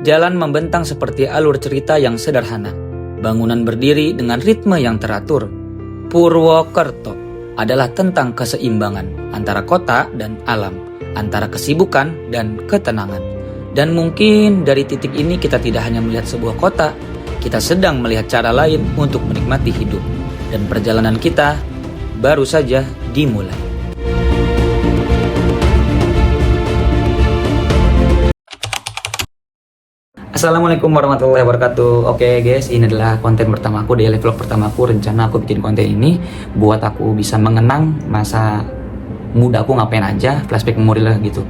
Jalan membentang seperti alur cerita yang sederhana. Bangunan berdiri dengan ritme yang teratur. Purwokerto adalah tentang keseimbangan antara kota dan alam, antara kesibukan dan ketenangan. Dan mungkin dari titik ini kita tidak hanya melihat sebuah kota, kita sedang melihat cara lain untuk menikmati hidup. Dan perjalanan kita baru saja dimulai. Assalamualaikum warahmatullahi wabarakatuh. Oke guys, ini adalah konten pertama aku, daily vlog pertama aku. Rencana aku bikin konten ini buat aku bisa mengenang masa muda aku ngapain aja, flashback memori lah gitu.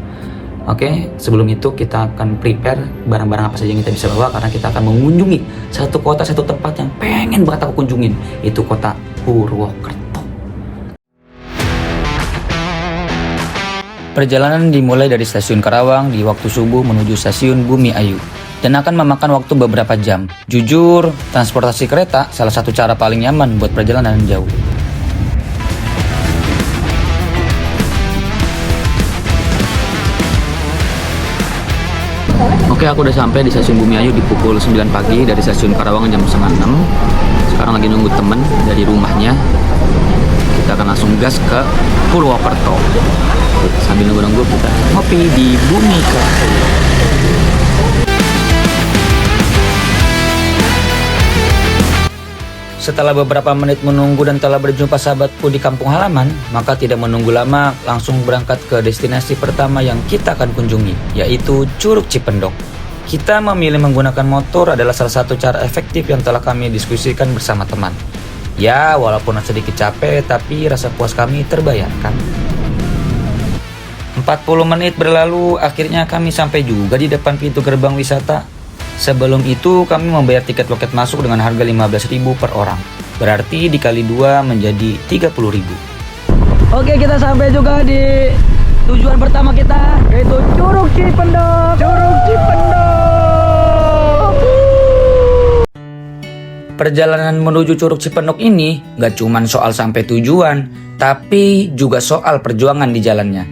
Oke, sebelum itu kita akan prepare barang-barang apa saja yang kita bisa bawa, karena kita akan mengunjungi satu kota, satu tempat yang pengen banget aku kunjungin, itu kota Purwokerto. Perjalanan dimulai dari stasiun Karawang di waktu subuh menuju stasiun Bumi Ayu, dan akan memakan waktu beberapa jam. Jujur, transportasi kereta salah satu cara paling nyaman buat perjalanan jauh. Oke, aku udah sampai di stasiun Bumi Ayu di pukul 9 pagi dari stasiun Karawang jam setengah 6. Sekarang lagi nunggu temen dari rumahnya. Kita akan langsung gas ke Purwokerto. Sambil nunggu-nunggu kita ngopi di Bumi Cafe. Setelah beberapa menit menunggu dan telah berjumpa sahabatku di kampung halaman, maka tidak menunggu lama langsung berangkat ke destinasi pertama yang kita akan kunjungi, yaitu Curug Cipendok. Kita memilih menggunakan motor adalah salah satu cara efektif yang telah kami diskusikan bersama teman. Ya, walaupun sedikit capek, tapi rasa puas kami terbayarkan. 40 menit berlalu, akhirnya kami sampai juga di depan pintu gerbang wisata. Sebelum itu kami membayar tiket loket masuk dengan harga 15.000 per orang. Berarti dikali 2 menjadi 30.000. Oke, kita sampai juga di tujuan pertama kita, yaitu Curug Cipendok. Curug Cipendok. Perjalanan menuju Curug Cipendok ini gak cuman soal sampai tujuan, tapi juga soal perjuangan di jalannya.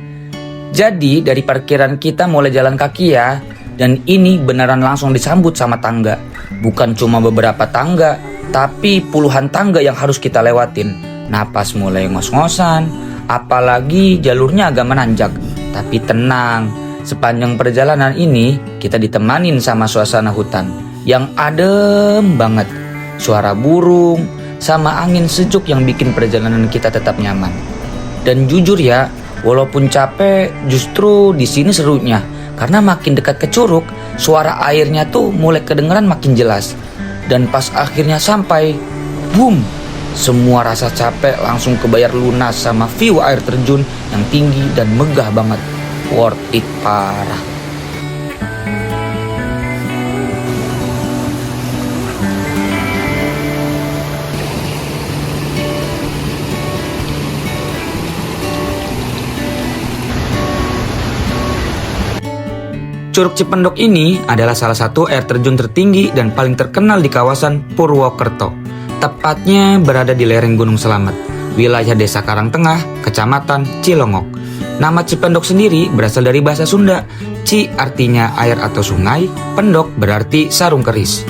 Jadi dari parkiran kita mulai jalan kaki ya. Dan ini beneran langsung disambut sama tangga. Bukan cuma beberapa tangga, tapi puluhan tangga yang harus kita lewatin. Napas mulai ngos-ngosan, apalagi jalurnya agak menanjak. Tapi tenang, sepanjang perjalanan ini kita ditemanin sama suasana hutan yang adem banget. Suara burung, sama angin sejuk yang bikin perjalanan kita tetap nyaman. Dan jujur ya, walaupun capek, justru di sini serunya. Karena makin dekat ke curug, suara airnya tuh mulai kedengeran makin jelas. Dan pas akhirnya sampai, boom! Semua rasa capek langsung kebayar lunas sama view air terjun yang tinggi dan megah banget. Worth it parah. Curug Cipendok ini adalah salah satu air terjun tertinggi dan paling terkenal di kawasan Purwokerto. Tepatnya berada di lereng Gunung Selamet, wilayah Desa Karangtengah, Kecamatan Cilongok. Nama Cipendok sendiri berasal dari bahasa Sunda. Ci artinya air atau sungai, pendok berarti sarung keris.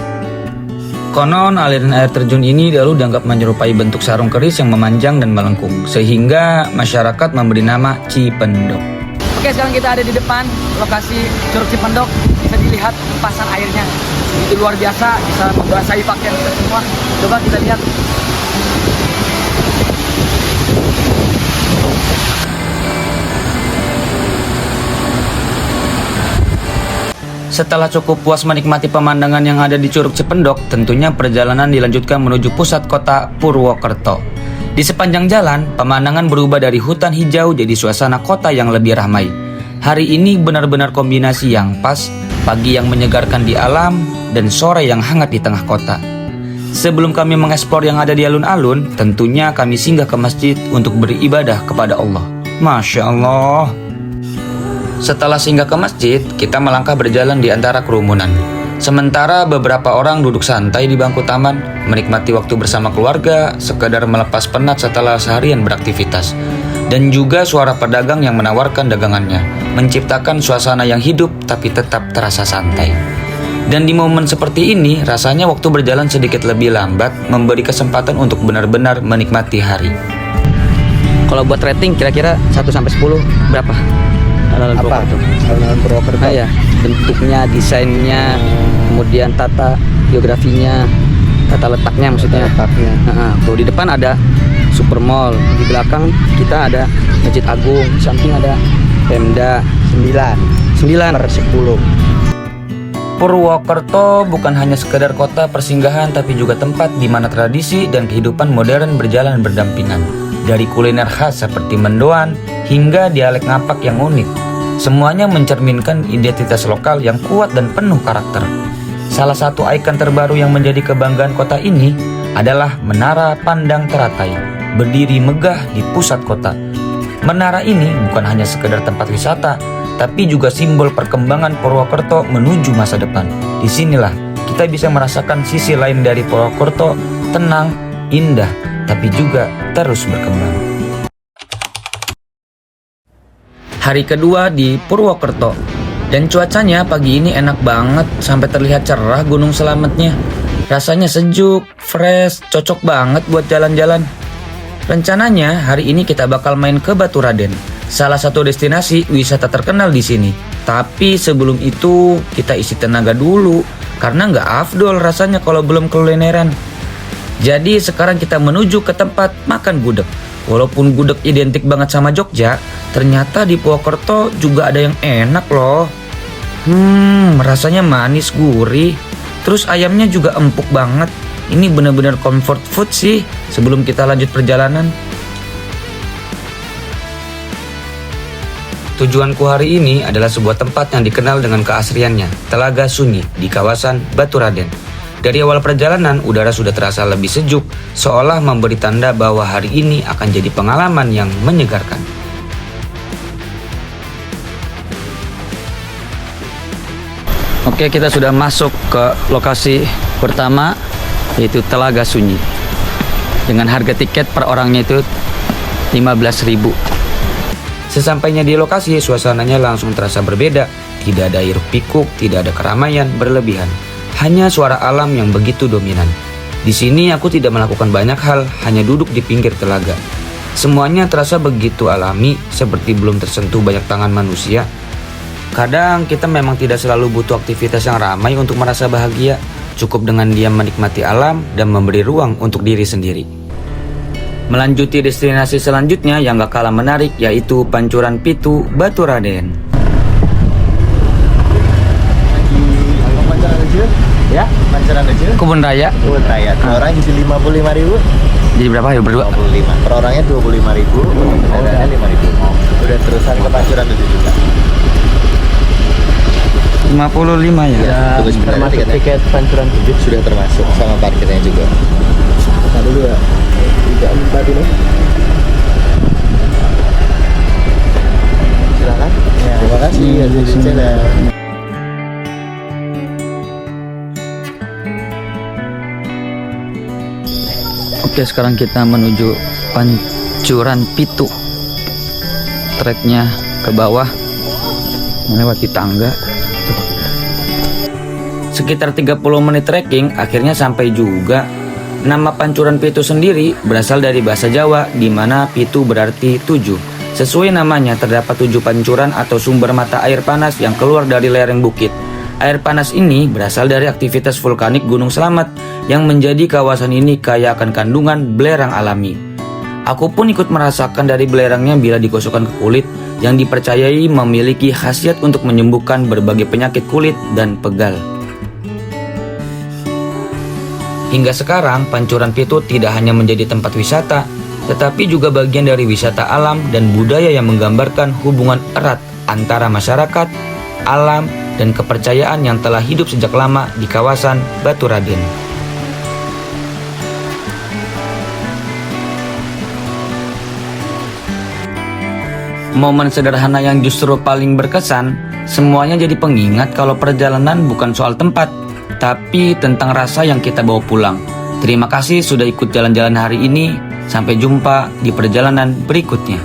Konon aliran air terjun ini dahulu dianggap menyerupai bentuk sarung keris yang memanjang dan melengkung, sehingga masyarakat memberi nama Cipendok. Oke, sekarang kita ada di depan lokasi Curug Cipendok. Bisa dilihat lempasan airnya, itu luar biasa, bisa membasahi pakaian kita semua. Coba kita lihat. Setelah cukup puas menikmati pemandangan yang ada di Curug Cipendok, tentunya perjalanan dilanjutkan menuju pusat kota Purwokerto. Di sepanjang jalan, pemandangan berubah dari hutan hijau jadi suasana kota yang lebih ramai. Hari ini benar-benar kombinasi yang pas, pagi yang menyegarkan di alam, dan sore yang hangat di tengah kota. Sebelum kami mengeksplor yang ada di alun-alun, tentunya kami singgah ke masjid untuk beribadah kepada Allah. Masya Allah. Setelah singgah ke masjid, kita melangkah berjalan di antara kerumunan. Sementara beberapa orang duduk santai di bangku taman, menikmati waktu bersama keluarga, sekedar melepas penat setelah seharian beraktivitas. Dan juga suara pedagang yang menawarkan dagangannya, menciptakan suasana yang hidup tapi tetap terasa santai. Dan di momen seperti ini, rasanya waktu berjalan sedikit lebih lambat, memberi kesempatan untuk benar-benar menikmati hari. Kalau buat rating kira-kira 1-10 berapa? Apa? Alun-alun Purwokerto. Nah ya, bentuknya, desainnya, kemudian tata geografinya, tata letaknya maksudnya. Letaknya. Nah, tuh di depan ada Super Mall, di belakang kita ada Masjid Agung, di samping ada Pemda. 9/10. Purwokerto bukan hanya sekedar kota persinggahan, tapi juga tempat di mana tradisi dan kehidupan modern berjalan berdampingan. Dari kuliner khas seperti mendoan hingga dialek ngapak yang unik, semuanya mencerminkan identitas lokal yang kuat dan penuh karakter. Salah satu ikon terbaru yang menjadi kebanggaan kota ini adalah Menara Pandang Teratai, berdiri megah di pusat kota. Menara ini bukan hanya sekedar tempat wisata, tapi juga simbol perkembangan Purwokerto menuju masa depan. Disinilah kita bisa merasakan sisi lain dari Purwokerto, tenang, indah, tapi juga terus berkembang. Hari kedua di Purwokerto, dan cuacanya pagi ini enak banget sampai terlihat cerah Gunung Slametnya. Rasanya sejuk, fresh, cocok banget buat jalan-jalan. Rencananya hari ini kita bakal main ke Baturaden, salah satu destinasi wisata terkenal di sini. Tapi sebelum itu kita isi tenaga dulu, karena nggak afdol rasanya kalau belum kulineran. Jadi sekarang kita menuju ke tempat makan gudeg. Walaupun gudeg identik banget sama Jogja, ternyata di Purwokerto juga ada yang enak loh. Rasanya manis gurih, terus ayamnya juga empuk banget. Ini benar-benar comfort food sih sebelum kita lanjut perjalanan. Tujuanku hari ini adalah sebuah tempat yang dikenal dengan keasriannya, Telaga Sunyi di kawasan Baturaden. Dari awal perjalanan, udara sudah terasa lebih sejuk, seolah memberi tanda bahwa hari ini akan jadi pengalaman yang menyegarkan. Oke, kita sudah masuk ke lokasi pertama, yaitu Telaga Sunyi. Dengan harga tiket per orangnya itu 15.000. Sesampainya di lokasi, suasananya langsung terasa berbeda. Tidak ada hiruk pikuk, tidak ada keramaian berlebihan. Hanya suara alam yang begitu dominan. Di sini aku tidak melakukan banyak hal, hanya duduk di pinggir telaga. Semuanya terasa begitu alami, seperti belum tersentuh banyak tangan manusia. Kadang kita memang tidak selalu butuh aktivitas yang ramai untuk merasa bahagia. Cukup dengan diam menikmati alam dan memberi ruang untuk diri sendiri. Melanjuti destinasi selanjutnya yang gak kalah menarik, yaitu Pancuran Pitu, Baturaden. Pancoran kecil? Ya, Pancoran kecil. Kebun Raya. Kebun Raya. Orang jadi 55.000. Jadi berapa ya berdua? 25. Per orangnya 25.000. Kendaraannya 5.000. Udah terusan ke Pancoran 7 juta. 55 ya? Ya, termasuk tiket Pancoran 7 sudah termasuk sama parkirnya juga. Kita dulu ya. 34 ini. Silakan. Ya, terima kasih. Oke, sekarang kita menuju Pancuran Pitu. Treknya ke bawah, melewati tangga. Sekitar 30 menit trekking, akhirnya sampai juga. Nama Pancuran Pitu sendiri berasal dari bahasa Jawa, di mana Pitu berarti 7. Sesuai namanya, terdapat 7 pancuran atau sumber mata air panas yang keluar dari lereng bukit. Air panas ini berasal dari aktivitas vulkanik Gunung Slamet yang menjadi kawasan ini kaya akan kandungan belerang alami. Aku pun ikut merasakan dari belerangnya bila digosokkan ke kulit, yang dipercayai memiliki khasiat untuk menyembuhkan berbagai penyakit kulit dan pegal. Hingga sekarang, Pancuran Pitu tidak hanya menjadi tempat wisata, tetapi juga bagian dari wisata alam dan budaya yang menggambarkan hubungan erat antara masyarakat, alam, dan kepercayaan yang telah hidup sejak lama di kawasan Baturaden. Momen sederhana yang justru paling berkesan, semuanya jadi pengingat kalau perjalanan bukan soal tempat, tapi tentang rasa yang kita bawa pulang. Terima kasih sudah ikut jalan-jalan hari ini. Sampai jumpa di perjalanan berikutnya.